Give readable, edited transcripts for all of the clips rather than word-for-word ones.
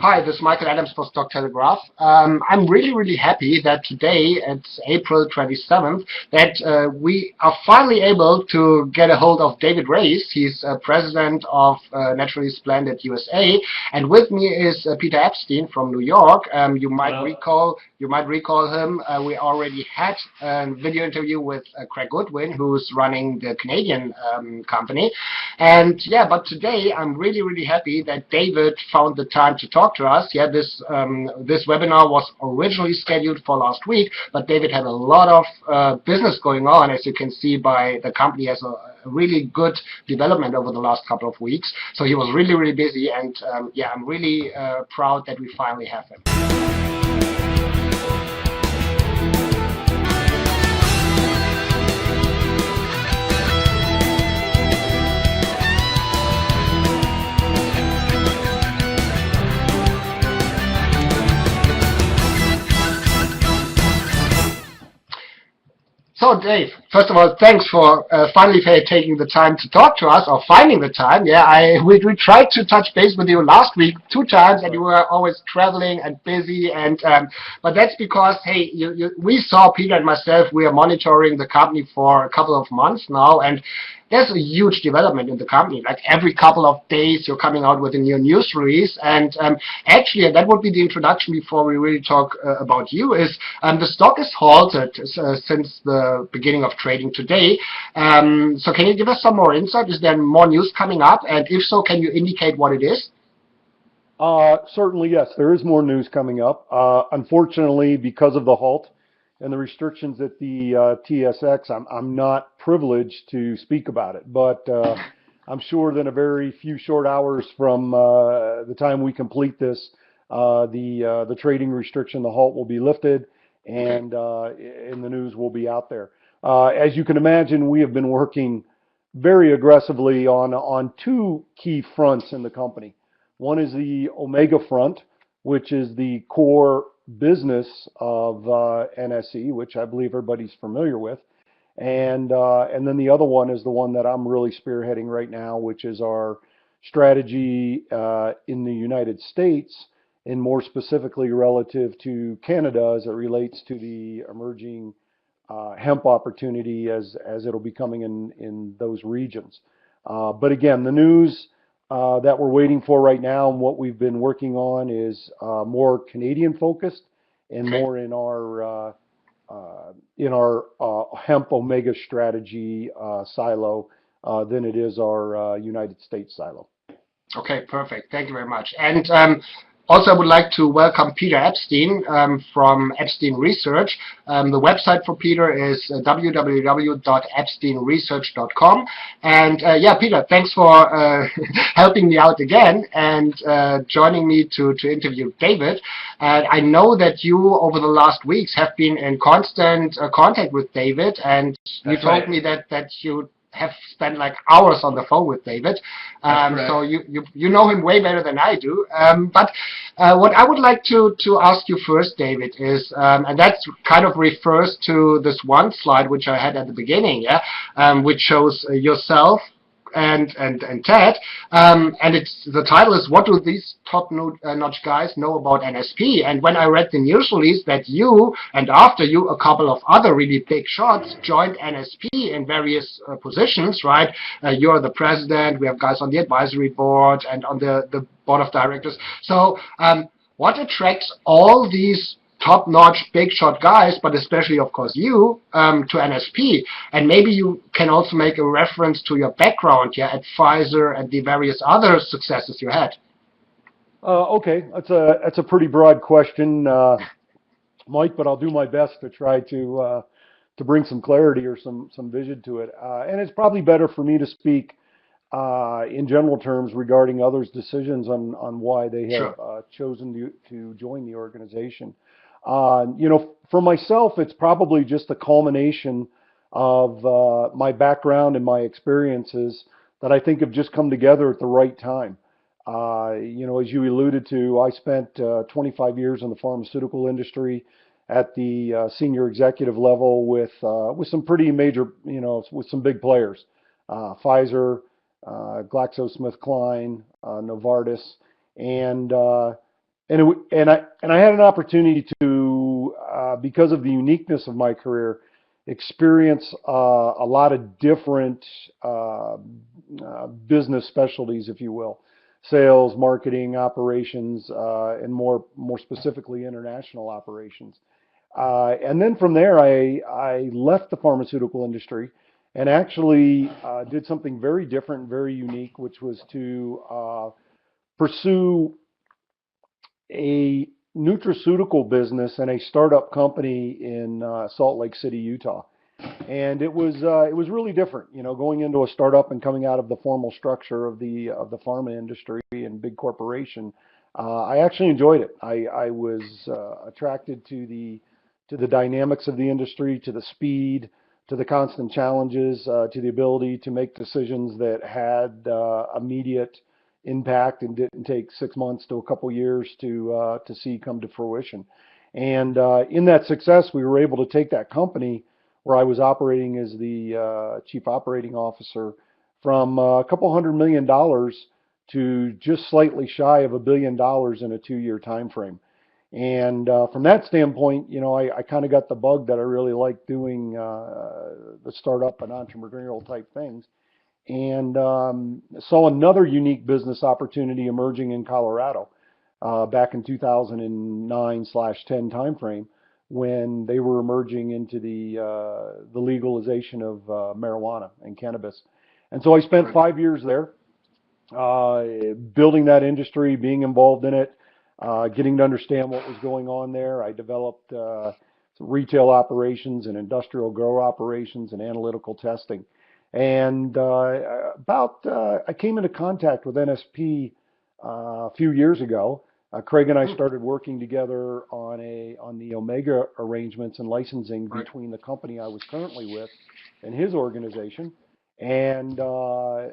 Hi, this is Michael Adams for Stock-Telegraph. I'm really happy that today, it's April 27th, that we are finally able to get a hold of David Racz. He's president of naturally Splendid USA, and with me is Peter Epstein from New York. You might recall him. We already had a video interview with Craig Goodwin, who's running the Canadian company. And yeah, but today I'm really happy that David found the time to talk to us. Yeah, this webinar was originally scheduled for last week, but David had a lot of business going on, as you can see by the company has a really good development over the last couple of weeks. So he was really busy, and yeah, I'm really proud that we finally have him. So Dave, first of all, thanks for finally taking the time to talk to us, or finding the time. Yeah, we tried to touch base with you last week 2 times, and you were always traveling and busy. And but that's because, hey, we saw, Peter and myself, we are monitoring the company for a couple of months now, and there's a huge development in the company. Like every couple of days, you're coming out with a new news release. And actually, that would be the introduction before we really talk about you. Is the stock is halted since the beginning of trading today. So can you give us some more insight? Is there more news coming up? And if so, can you indicate what it is? Certainly, yes. There is more news coming up. Unfortunately, because of the halt and the restrictions at the TSX, I'm not privileged to speak about it. But I'm sure that in a very few short hours from the time we complete this, the trading restriction, the halt will be lifted, and the news will be out there. As you can imagine, we have been working very aggressively on 2 key fronts in the company. One is the Omega front, which is the core business of NSE, which I believe everybody's familiar with. And then the other one is the one that I'm really spearheading right now, which is our strategy in the United States, and more specifically relative to Canada as it relates to the emerging hemp opportunity as it'll be coming in those regions. But again, the news that we're waiting for right now and what we've been working on is more Canadian focused and more in our hemp Omega strategy silo than it is our United States silo. Okay, perfect. Thank you very much. And also, I would like to welcome Peter Epstein from Epstein Research. The website for Peter is www.epsteinresearch.com. And yeah, Peter, thanks for helping me out again and joining me to interview David. And I know that you, over the last weeks, have been in constant contact with David, and you told me that you have spent like hours on the phone with David, so you know him way better than I do. But what I would like to ask you first, David, is, and that kind of refers to this one slide which I had at the beginning, which shows yourself and Ted, and the title is, what do these top-notch guys know about NSP? And when I read the news release that you, and after you, a couple of other really big shots joined NSP in various positions, right? You're the president, we have guys on the advisory board and on the board of directors. So what attracts all these top-notch, big-shot guys, but especially, of course, you, to NSP? And maybe you can also make a reference to your background, at Pfizer and the various other successes you had. Okay, that's a pretty broad question, Mike, but I'll do my best to try to bring some clarity or some vision to it. And it's probably better for me to speak in general terms regarding others' decisions on why they have chosen to join the organization. For myself, it's probably just a culmination of my background and my experiences that I think have just come together at the right time. As you alluded to, I spent 25 years in the pharmaceutical industry at the senior executive level with some pretty major, with some big players, Pfizer, GlaxoSmithKline, Novartis, and and I had an opportunity to, because of the uniqueness of my career, experience a lot of different business specialties, if you will, sales, marketing, operations, and more specifically international operations. And then from there, I left the pharmaceutical industry and actually did something very different, very unique, which was to pursue a nutraceutical business and a startup company in Salt Lake City, Utah. And it was really different, going into a startup and coming out of the formal structure of the pharma industry and big corporation. I actually enjoyed it. I was attracted to the dynamics of the industry, to the speed, to the constant challenges, to the ability to make decisions that had immediate impact and didn't take 6 months to a couple years to see come to fruition. And in that success, we were able to take that company where I was operating as the chief operating officer from a couple $100 million to just slightly shy of $1 billion in a 2-year time frame. And from that standpoint, I kind of got the bug that I really like doing the startup and entrepreneurial type things, and saw another unique business opportunity emerging in Colorado back in 2009/10 timeframe, when they were emerging into the legalization of marijuana and cannabis. And so I spent 5 years there, building that industry, being involved in it, getting to understand what was going on there. I developed some retail operations and industrial grow operations and analytical testing. And I came into contact with NSP a few years ago. Craig and I started working together on the Omega arrangements and licensing between the company I was currently with and his organization, and the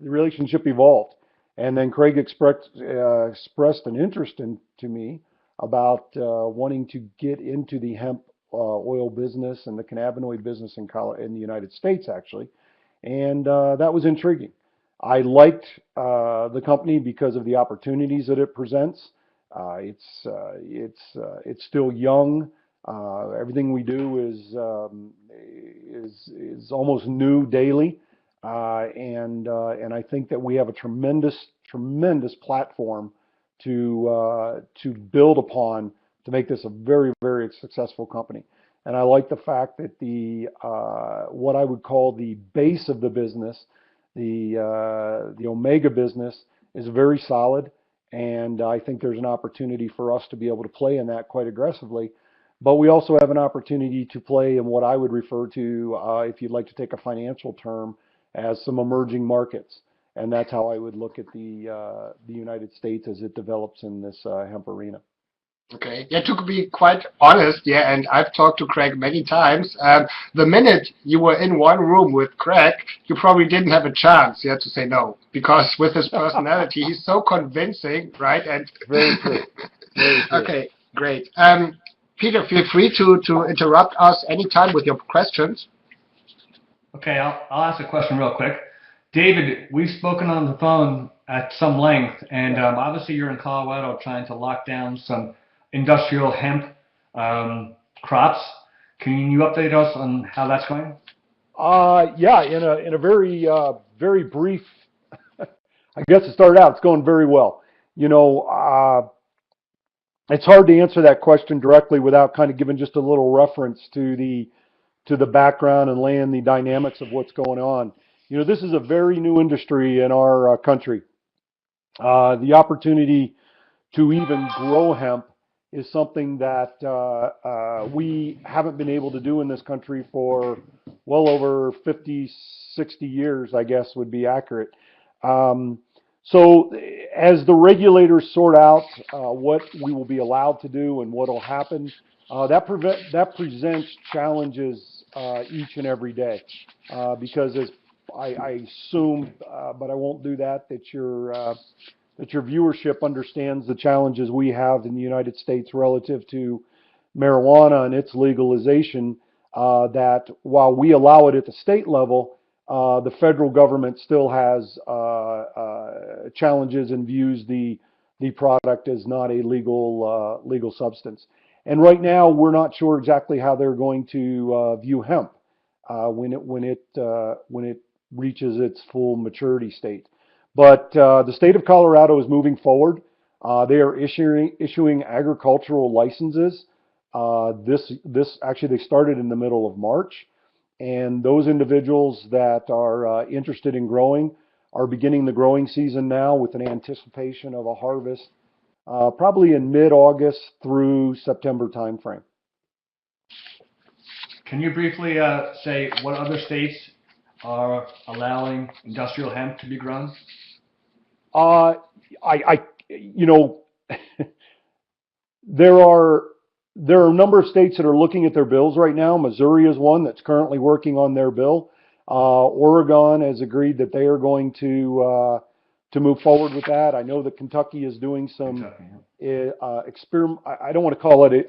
relationship evolved. And then Craig expressed an interest to me about wanting to get into the hemp oil business and the cannabinoid business in the United States, actually, and that was intriguing. I liked the company because of the opportunities that it presents. It's still young. Everything we do is almost new daily, and I think that we have a tremendous platform to build upon to make this a very, very successful company. And I like the fact that the what I would call the base of the business, the Omega business, is very solid, and I think there's an opportunity for us to be able to play in that quite aggressively. But we also have an opportunity to play in what I would refer to, if you'd like to take a financial term, as some emerging markets. And that's how I would look at the United States as it develops in this hemp arena. Okay. Yeah, to be quite honest, yeah, and I've talked to Craig many times. The minute you were in one room with Craig, you probably didn't have a chance, to say no, because with his personality, he's so convincing, right? And very true. Very true. Okay, great. Peter, feel free to interrupt us anytime with your questions. Okay, I'll ask a question real quick. David, we've spoken on the phone at some length, and obviously you're in Colorado trying to lock down some industrial hemp crops. Can you update us on how that's going? Yeah, in a very brief, I guess to start out, it's going very well. It's hard to answer that question directly without kind of giving just a little reference to the background and laying the dynamics of what's going on. This is a very new industry in our country. The opportunity to even grow hemp is something that we haven't been able to do in this country for well over 50, 60 years, I guess would be accurate. So as the regulators sort out what we will be allowed to do and what will happen, that presents challenges each and every day, because as I assume, but I won't do that your viewership understands the challenges we have in the United States relative to marijuana and its legalization, that while we allow it at the state level, the federal government still has challenges and views the the product as not a legal substance. And right now, we're not sure exactly how they're going to view hemp when it reaches its full maturity state. But the state of Colorado is moving forward. They are issuing agricultural licenses. This actually, they started in the middle of March, and those individuals that are interested in growing are beginning the growing season now with an anticipation of a harvest probably in mid-August through September timeframe. Can you briefly say what other states are allowing industrial hemp to be grown? You know, there are a number of states that are looking at their bills right now. Missouri is one that's currently working on their bill. Oregon has agreed that they are going to move forward with that. I know that Kentucky is doing some experiment. I don't want to call it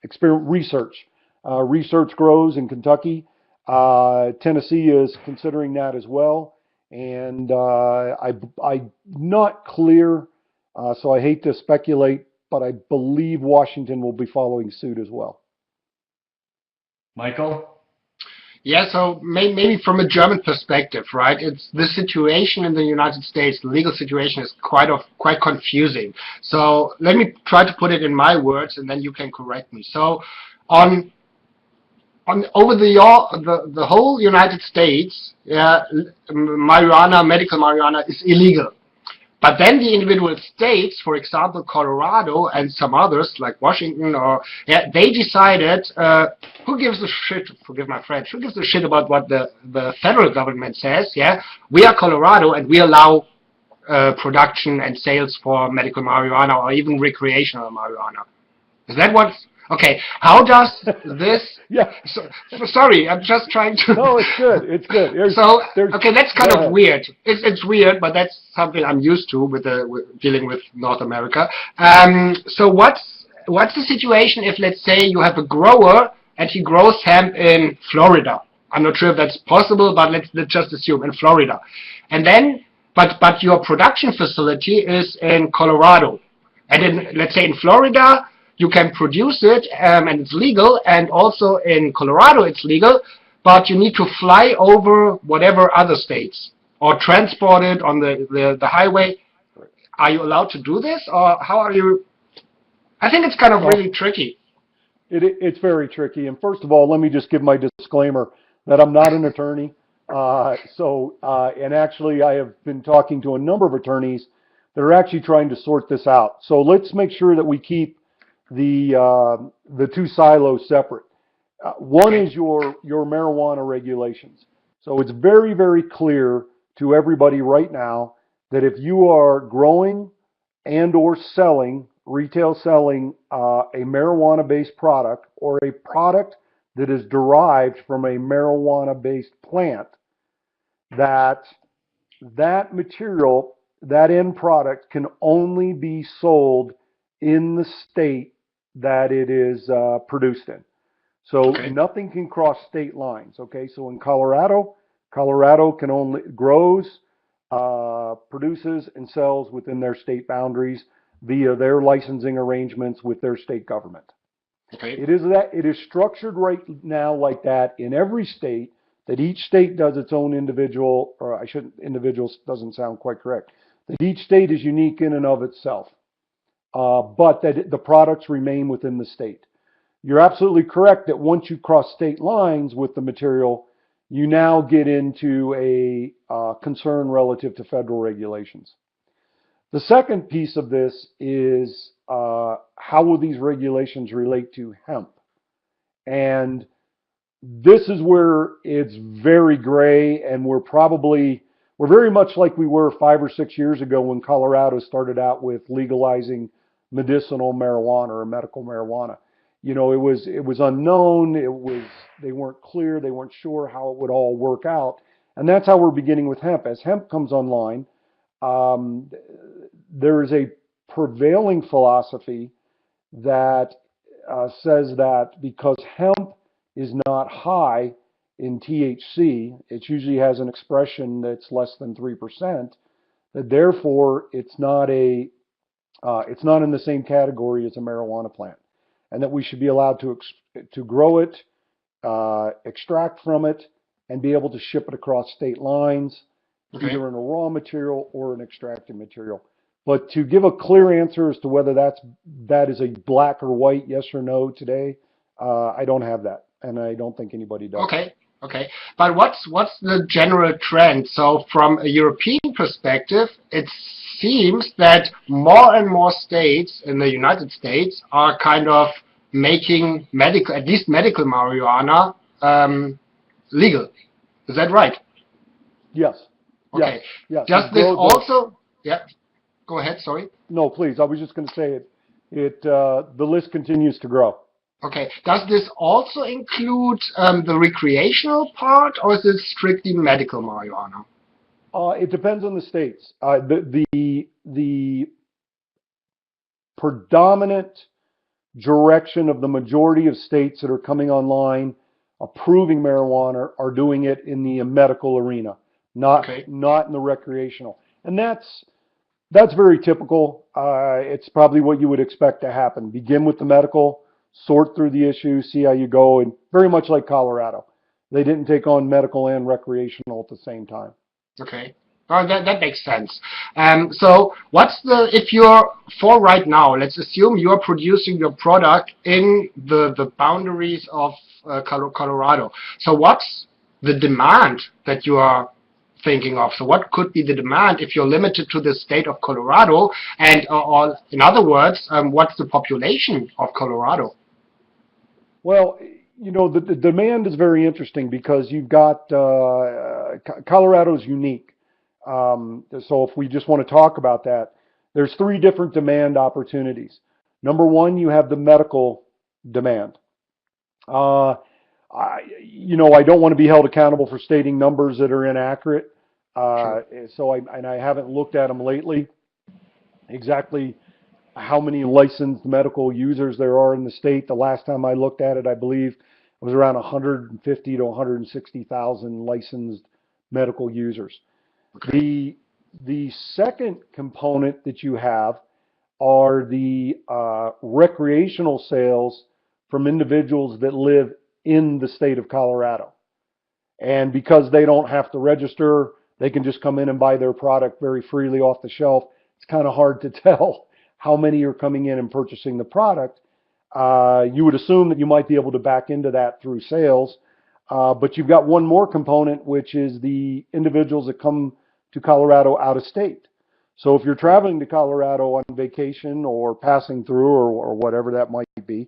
experiment research. Research grows in Kentucky. Tennessee is considering that as well. And I'm not clear, so I hate to speculate, but I believe Washington will be following suit as well. Michael? Yeah, so maybe from a German perspective, right? It's the situation in the United States, the legal situation is quite confusing. So let me try to put it in my words, and then you can correct me. So over the whole United States, marijuana, medical marijuana is illegal. But then the individual states, for example, Colorado and some others like Washington, they decided, who gives a shit, forgive my French, who gives a shit about what the federal government says, yeah? We are Colorado and we allow production and sales for medical marijuana or even recreational marijuana. Is that what? Okay, how does this... Yeah. Sorry, I'm just trying to... No, it's good. It's good. Okay, that's kind of weird. It's weird, but that's something I'm used to with dealing with North America. So what's the situation if, let's say, you have a grower and he grows hemp in Florida? I'm not sure if that's possible, but let's just assume in Florida. And then, but your production facility is in Colorado. And then, let's say in Florida, you can produce it and it's legal, and also in Colorado it's legal, but you need to fly over whatever other states or transport it on the highway. Are you allowed to do this, or how are you? I think it's kind of really tricky. It's very tricky. And first of all, let me just give my disclaimer that I'm not an attorney. And actually I have been talking to a number of attorneys that are actually trying to sort this out. So let's make sure that we keep the two silos separate. One is your marijuana regulations. So it's very, very clear to everybody right now that if you are growing and or retail selling a marijuana-based product or a product that is derived from a marijuana-based plant, that material, that end product can only be sold in the state that it is produced in. So nothing can cross state lines. Okay, so in Colorado can only grows, produces, and sells within their state boundaries via their licensing arrangements with their state government. Okay. It is structured right now like that in every state, that each state does its own individual, or individuals doesn't sound quite correct, that each state is unique in and of itself. But that the products remain within the state. You're absolutely correct that once you cross state lines with the material, you now get into a concern relative to federal regulations. The second piece of this is how will these regulations relate to hemp? And this is where it's very gray, and we're very much like we were 5 or 6 years ago when Colorado started out with legalizing medicinal marijuana or medical marijuana. You know, it was unknown. They weren't clear. They weren't sure how it would all work out. And that's how we're beginning with hemp. As hemp comes online, there is a prevailing philosophy that says that because hemp is not high in THC, it usually has an expression that's less than 3%, that therefore it's not a it's not in the same category as a marijuana plant, and that we should be allowed to grow it, extract from it, and be able to ship it across state lines, Okay. either in a raw material or an extracted material. But to give a clear answer as to whether that is a black or white, yes or no today, I don't have that, and I don't think anybody does. Okay. Okay. But what's the general trend? So from a European perspective, it seems that more and more states in the United States are kind of making medical, at least medical marijuana, legal. Is that right? Yes. Okay. Yes. Does this also? Yeah. Go ahead. Sorry. No, please. I was just going to say the list continues to grow. Okay. Does this also include the recreational part, or is it strictly medical marijuana? It depends on the states. The predominant direction of the majority of states that are coming online approving marijuana are doing it in the medical arena, not in the recreational. And that's very typical. It's probably what you would expect to happen. Begin with the medical, sort through the issue, see how you go, and very much like Colorado. They didn't take on medical and recreational at the same time. Okay. Oh, that makes sense. So if you're for right now, let's assume you're producing your product in the boundaries of Colorado. So what's the demand that you are thinking of? So what could be the demand if you're limited to the state of Colorado? And or in other words, what's the population of Colorado? Well, the demand is very interesting because you've got Colorado's unique. So if we just want to talk about that, there's three different demand opportunities. Number one, you have the medical demand. I don't want to be held accountable for stating numbers that are inaccurate. Sure. So I haven't looked at them lately, exactly how many licensed medical users there are in the state. The last time I looked at it, I believe it was around 150 to 160,000 licensed medical users. Okay. The second component that you have are the recreational sales from individuals that live in the state of Colorado. And because they don't have to register, they can just come in and buy their product very freely off the shelf. It's kind of hard to tell how many are coming in and purchasing the product. You would assume that you might be able to back into that through sales. But you've got one more component, which is the individuals that come to Colorado out of state. So if you're traveling to Colorado on vacation or passing through or whatever that might be,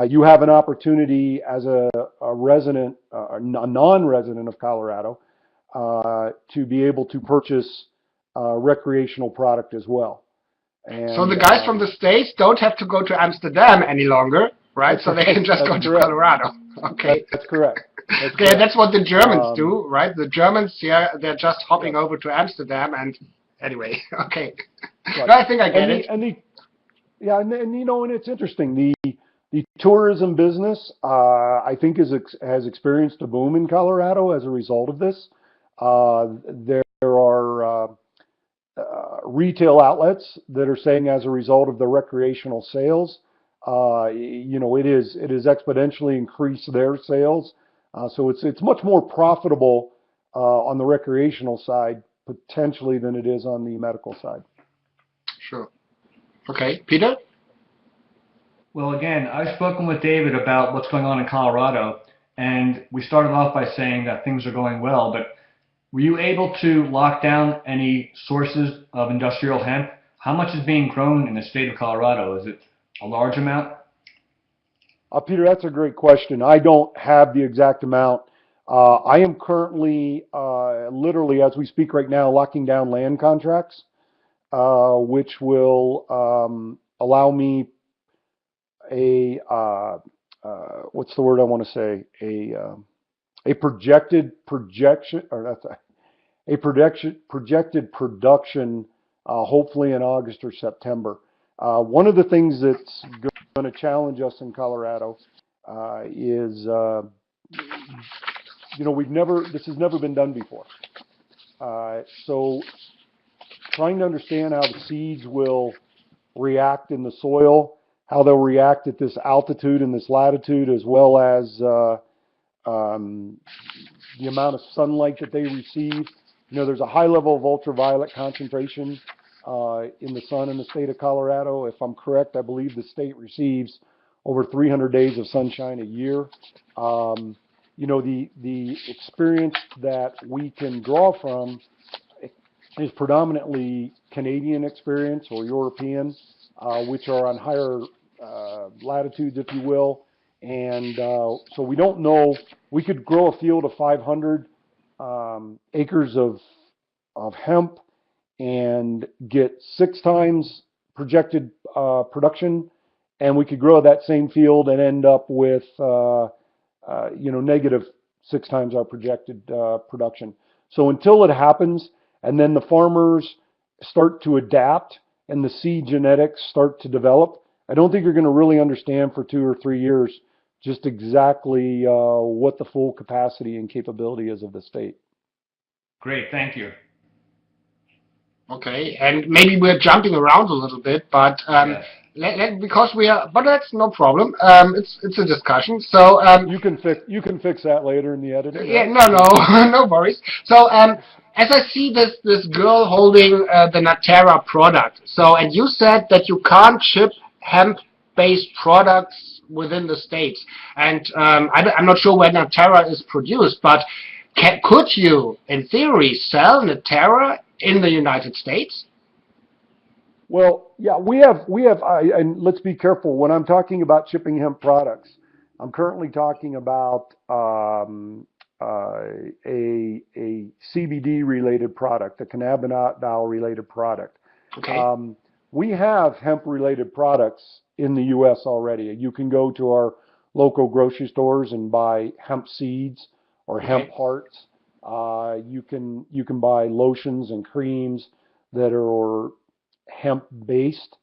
you have an opportunity as a resident, a non-resident of Colorado, to be able to purchase recreational product as well. And, so the guys from the States don't have to go to Amsterdam any longer, right? So they can just go to Colorado. Okay. That's correct. Okay, that's what the Germans do, right? The Germans, they're just hopping over to Amsterdam and anyway, okay. Right. No, I think I get it. And it's interesting. The tourism business, I think, has experienced a boom in Colorado as a result of this. There are retail outlets that are saying, as a result of the recreational sales, it has exponentially increased their sales. So it's much more profitable on the recreational side potentially than it is on the medical side. Sure. Okay, Peter? Well, again, I've spoken with David about what's going on in Colorado, and we started off by saying that things are going well, but were you able to lock down any sources of industrial hemp? How much is being grown in the state of Colorado? Is it a large amount? Peter, that's a great question. I don't have the exact amount. I am currently, literally, as we speak right now, locking down land contracts, which will allow me what's the word I want to say? A projected production, hopefully in August or September. One of the things that's going to challenge us in Colorado is, this has never been done before. So trying to understand how the seeds will react in the soil, how they'll react at this altitude and this latitude, as well as the amount of sunlight that they receive. You know, there's a high level of ultraviolet concentration in the sun in the state of Colorado. If I'm correct, I believe the state receives over 300 days of sunshine a year. You know, the experience that we can draw from is predominantly Canadian experience or European, which are on higher latitudes, if you will. And so we don't know. We could grow a field of 500 acres of hemp and get 6 times projected production, and we could grow that same field and end up with you know, negative 6 times our projected production. So until it happens, and then the farmers start to adapt and the seed genetics start to develop, I don't think you're going to really understand for 2 or 3 years just exactly what the full capacity and capability is of the state. Great, thank you. Okay, and maybe we're jumping around a little bit, but Yes. because we are, but that's no problem. It's a discussion. So You can fix that later in the editing. yeah, Right? no, no worries. So as I see this girl holding the Natera product, so and you said that you can't ship hemp-based products within the states, and I'm not sure where Natera is produced, but could you, in theory, sell Natera in the United States? Well, yeah, we have, and let's be careful when I'm talking about shipping hemp products. I'm currently talking about a CBD related product, a cannabinoid related product. Okay. We have hemp related products in the U.S. already. You can go to our local grocery stores and buy hemp seeds or hemp Okay. hearts. You can buy lotions and creams that are hemp based.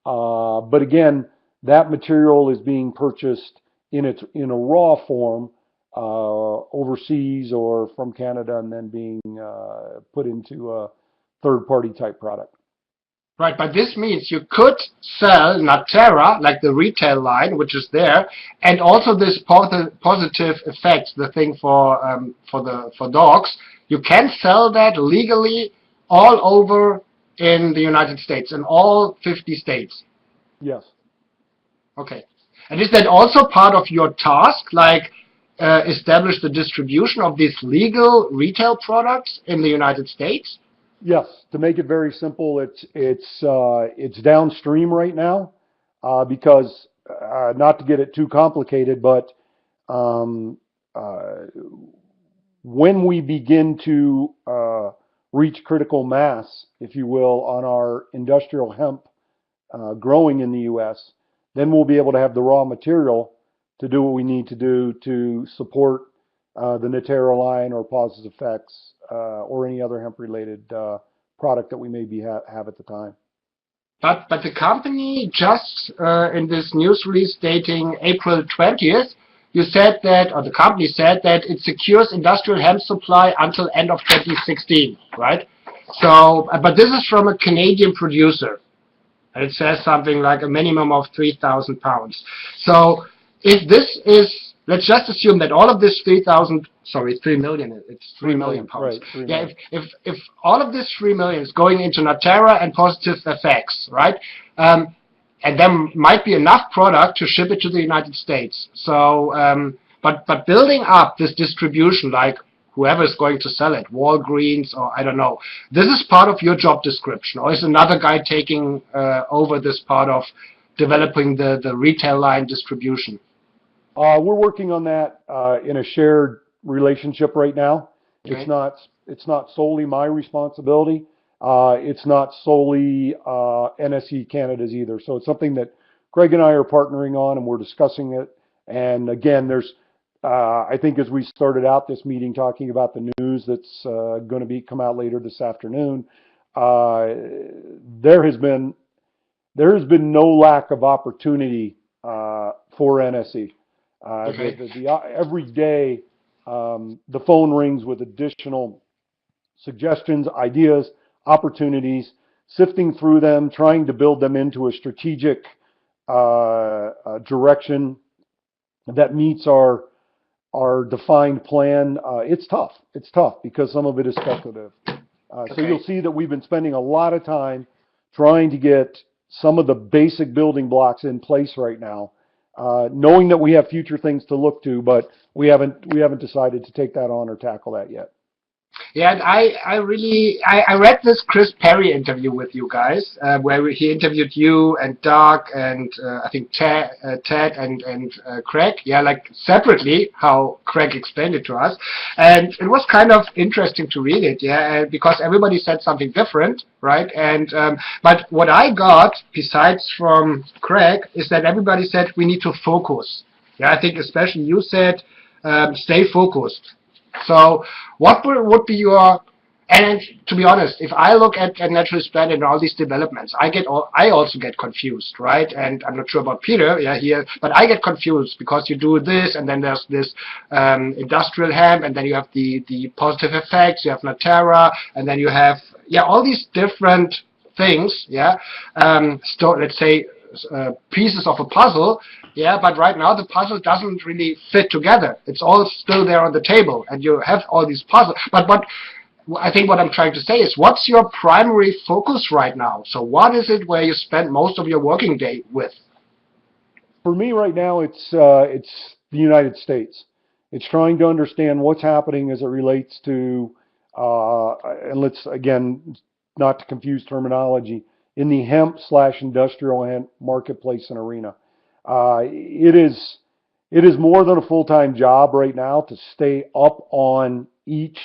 But again, that material is being purchased in a raw form overseas or from Canada, and then being put into a third party type product. Right, but this means you could sell Natera, like the retail line, which is there, and also this positive effects, the thing for dogs. You can sell that legally all over in the United States, in all 50 states. Yes. Okay. And is that also part of your task, like establish the distribution of these legal retail products in the United States? Yes, to make it very simple, it's downstream right now because not to get it too complicated, but um, uh, when we begin to reach critical mass, if you will, on our industrial hemp growing in the U.S., then we'll be able to have the raw material to do what we need to do to support the Natera line or Positive Effects or any other hemp-related product that we may have at the time. But the company just in this news release dating April 20th, you said that, or the company said that it secures industrial hemp supply until end of 2016, right? So, but this is from a Canadian producer. And it says something like a minimum of 3,000 pounds. So if this is, let's just assume that all of this 3 million, it's 3 million pounds. Right, 3 Yeah, million. if all of this 3 million is going into Natera and Positive Effects, right? And there might be enough product to ship it to the United States. So, but building up this distribution, like whoever is going to sell it, Walgreens or I don't know, this is part of your job description, or is another guy taking over this part of developing the retail line distribution? We're working on that in a shared relationship right now. Okay. It's not solely my responsibility. It's not solely NSE Canada's either. So it's something that Greg and I are partnering on, and we're discussing it. And again, there's I think as we started out this meeting talking about the news that's going to come out later this afternoon, there has been no lack of opportunity for NSE. Okay. Every day, the phone rings with additional suggestions, ideas, opportunities. sifting through them, trying to build them into a strategic direction that meets our defined plan. It's tough. It's tough because some of it is speculative. So you'll see that we've been spending a lot of time trying to get some of the basic building blocks in place right now, knowing that we have future things to look to, but we haven't decided to take that on or tackle that yet. Yeah, and I read this Chris Perry interview with you guys, where he interviewed you and Doug and I think Ted and Craig. Yeah, like separately, how Craig explained it to us, and it was kind of interesting to read it. Yeah, because everybody said something different, right? And but what I got besides from Craig is that everybody said we need to focus. Yeah, I think especially you said stay focused. So what would be your, and to be honest, if I look at Naturally Splendid and all these developments, I also get confused, right? And I'm not sure about Peter, yeah, here, but I get confused because you do this, and then there's this industrial hemp, and then you have the positive effects, you have Natera, and then you have, yeah, all these different things, yeah, let's say pieces of a puzzle. Yeah, but right now the puzzle doesn't really fit together. It's all still there on the table, and you have all these puzzles. But I think what I'm trying to say is, what's your primary focus right now? So what is it where you spend most of your working day with? For me right now, it's the United States. It's trying to understand what's happening as it relates to, and let's, again, not to confuse terminology, in the hemp/industrial hemp marketplace and arena. It is more than a full-time job right now to stay up on each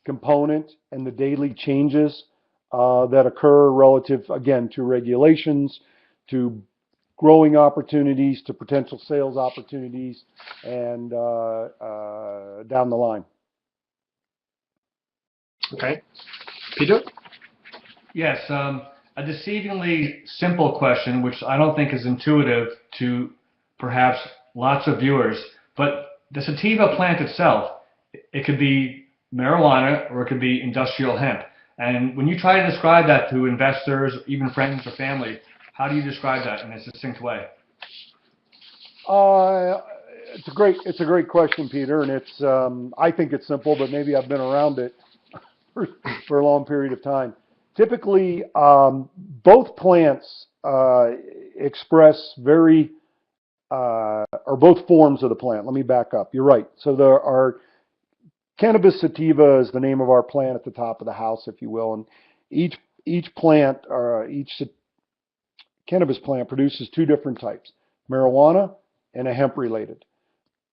component and the daily changes that occur relative, again, to regulations, to growing opportunities, to potential sales opportunities, and down the line. Okay. Peter? Yes, a deceivingly simple question, which I don't think is intuitive to perhaps lots of viewers, but the sativa plant itself, it could be marijuana or it could be industrial hemp. And when you try to describe that to investors, even friends or family, how do you describe that in a succinct way? It's a great question, Peter, and it's I think it's simple, but maybe I've been around it for a long period of time. Typically, both plants express very, or both forms of the plant. Let me back up. You're right. So there are, cannabis sativa is the name of our plant at the top of the house, if you will, and each plant, or each cannabis plant produces two different types, marijuana and a hemp-related.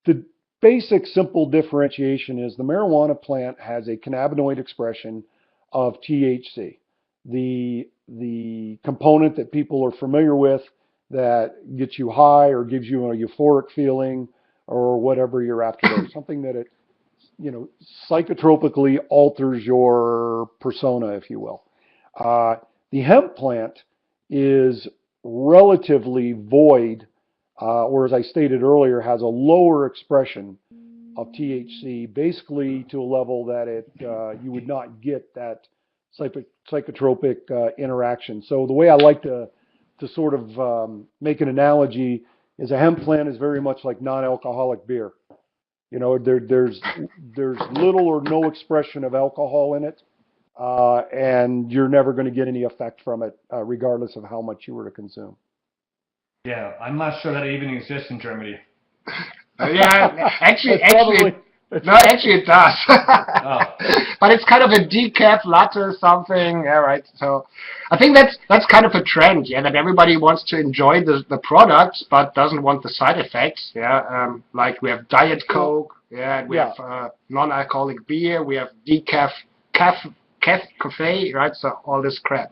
The basic simple differentiation is the marijuana plant has a cannabinoid expression of THC. The component that people are familiar with that gets you high or gives you a euphoric feeling or whatever you're after there, something that it, psychotropically alters your persona, if you will. The hemp plant is relatively void, or as I stated earlier, has a lower expression of THC, basically to a level that you would not get that psychotropic interaction. So the way I like to sort of make an analogy is a hemp plant is very much like non-alcoholic beer. There's little or no expression of alcohol in it, and you're never going to get any effect from it, regardless of how much you were to consume. Yeah, I'm not sure that it even exists in Germany. Yeah, actually, Probably. no, actually it does. Oh. But it's kind of a decaf latte or something, yeah, right? So I think that's kind of a trend, yeah, that everybody wants to enjoy the products but doesn't want the side effects, yeah. Like we have Diet Coke, yeah, we have non-alcoholic beer, we have decaf cafe, right? So all this crap.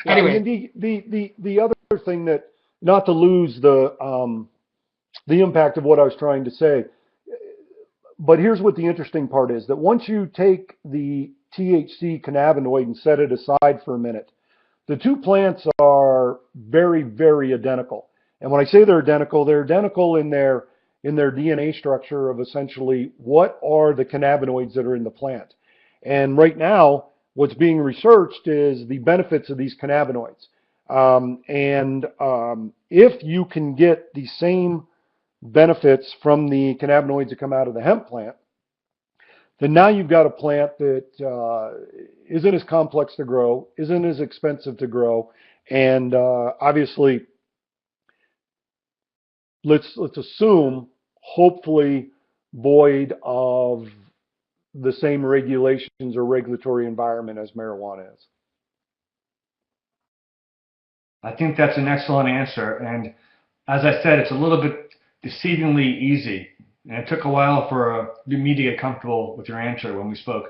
Yeah, anyway, the other thing that, not to lose the impact of what I was trying to say, but here's what the interesting part is, that once you take the THC cannabinoid and set it aside for a minute, the two plants are very, very identical. And when I say they're identical in their DNA structure of essentially what are the cannabinoids that are in the plant. And right now, what's being researched is the benefits of these cannabinoids. If you can get the same benefits from the cannabinoids that come out of the hemp plant, then now you've got a plant that isn't as complex to grow, isn't as expensive to grow, and obviously, let's assume, hopefully, void of the same regulations or regulatory environment as marijuana is. I think that's an excellent answer. And as I said, it's a little bit deceivingly easy. And it took a while for me to get comfortable with your answer when we spoke.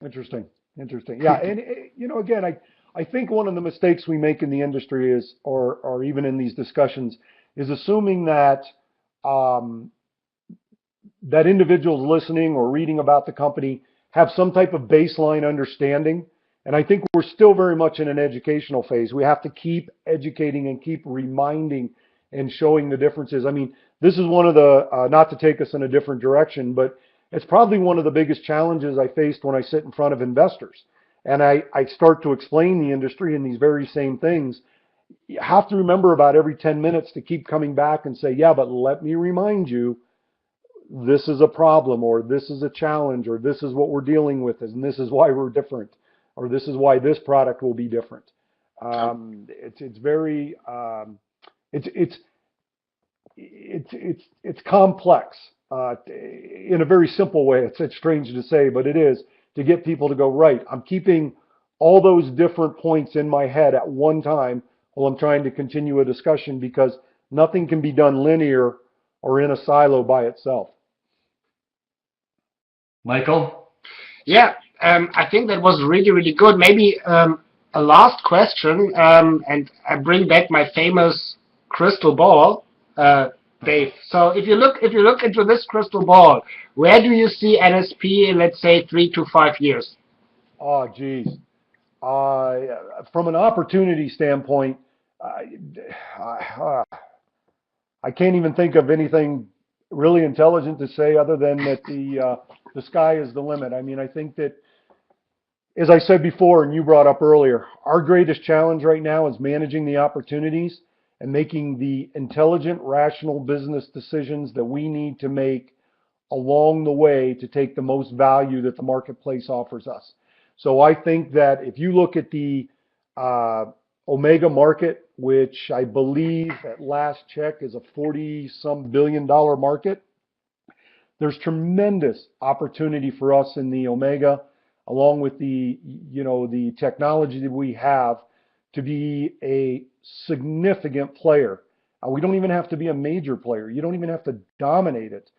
Interesting. Yeah, and again, I think one of the mistakes we make in the industry is, or even in these discussions, is assuming that that individuals listening or reading about the company have some type of baseline understanding. And I think we're still very much in an educational phase. We have to keep educating and keep reminding and showing the differences. I mean, this is one of the, not to take us in a different direction, but it's probably one of the biggest challenges I faced when I sit in front of investors. And I start to explain the industry and these very same things. You have to remember about every 10 minutes to keep coming back and say, yeah, but let me remind you, this is a problem, or this is a challenge, or this is what we're dealing with, and this is why we're different, or this is why this product will be different. It's very it's complex in a very simple way. It's strange to say, but it is, to get people to go, right, I'm keeping all those different points in my head at one time while I'm trying to continue a discussion, because nothing can be done linear or in a silo by itself. Michael? Yeah, I think that was really, really good. Maybe a last question, and I bring back my famous crystal ball, Dave. So if you look into this crystal ball, where do you see NSP in, let's say, 3 to 5 years? Oh, geez. From an opportunity standpoint, I can't even think of anything really intelligent to say other than that the sky is the limit. I mean, I think that, as I said before, and you brought up earlier, our greatest challenge right now is managing the opportunities and making the intelligent, rational business decisions that we need to make along the way to take the most value that the marketplace offers us. So I think that if you look at the Omega market, which I believe at last check is a 40-some billion dollar market, there's tremendous opportunity for us in the Omega, along with the technology that we have, to be a significant player. We don't even have to be a major player. You don't even have to dominate it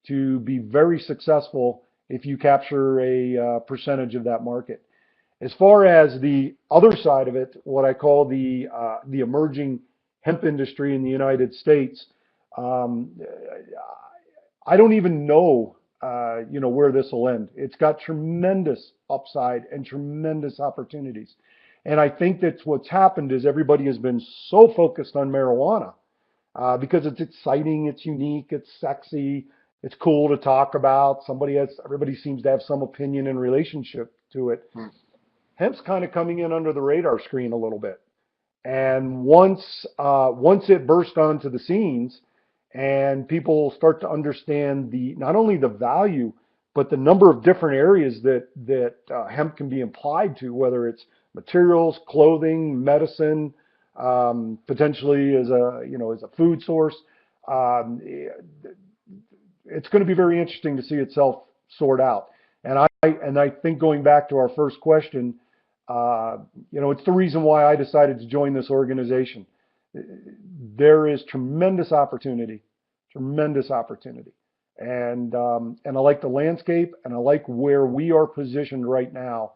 to be very successful if you capture a percentage of that market. As far as the other side of it, what I call the emerging hemp industry in the United States, I don't even know, where this will end. It's got tremendous upside and tremendous opportunities. And I think that's what's happened is everybody has been so focused on marijuana because it's exciting, it's unique, it's sexy, it's cool to talk about. Everybody seems to have some opinion and relationship to it. Hemp's kind of coming in under the radar screen a little bit. And once it burst onto the scenes, and people start to understand not only the value, but the number of different areas that hemp can be applied to, whether it's materials, clothing, medicine, potentially as a food source. It's going to be very interesting to see itself sort out. And I think, going back to our first question, it's the reason why I decided to join this organization. There is tremendous opportunity, and I like the landscape, and I like where we are positioned right now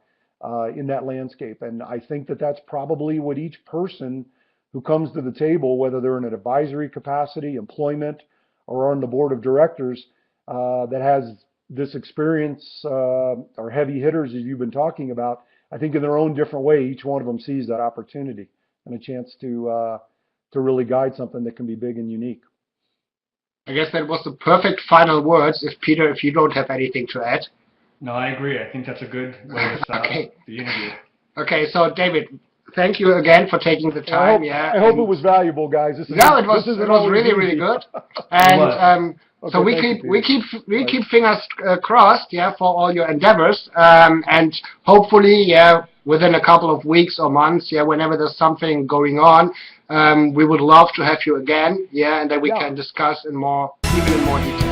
in that landscape. And I think that that's probably what each person who comes to the table, whether they're in an advisory capacity, employment, or on the board of directors, that has this experience, or heavy hitters as you've been talking about, I think in their own different way, each one of them sees that opportunity and a chance to really guide something that can be big and unique. I guess that was the perfect final words. If Peter, if you don't have anything to add. No, I agree. I think that's a good way to start Okay. the interview. Okay, so David, thank you again for taking the time. I hope it was valuable, guys. This it isn't was always really, easy. really good. It And was. so Okay, thank you, Peter. we keep fingers crossed, yeah, for all your endeavors. And hopefully, yeah, within a couple of weeks or months, yeah, whenever there's something going on, we would love to have you again, yeah, and then we can discuss even in more detail.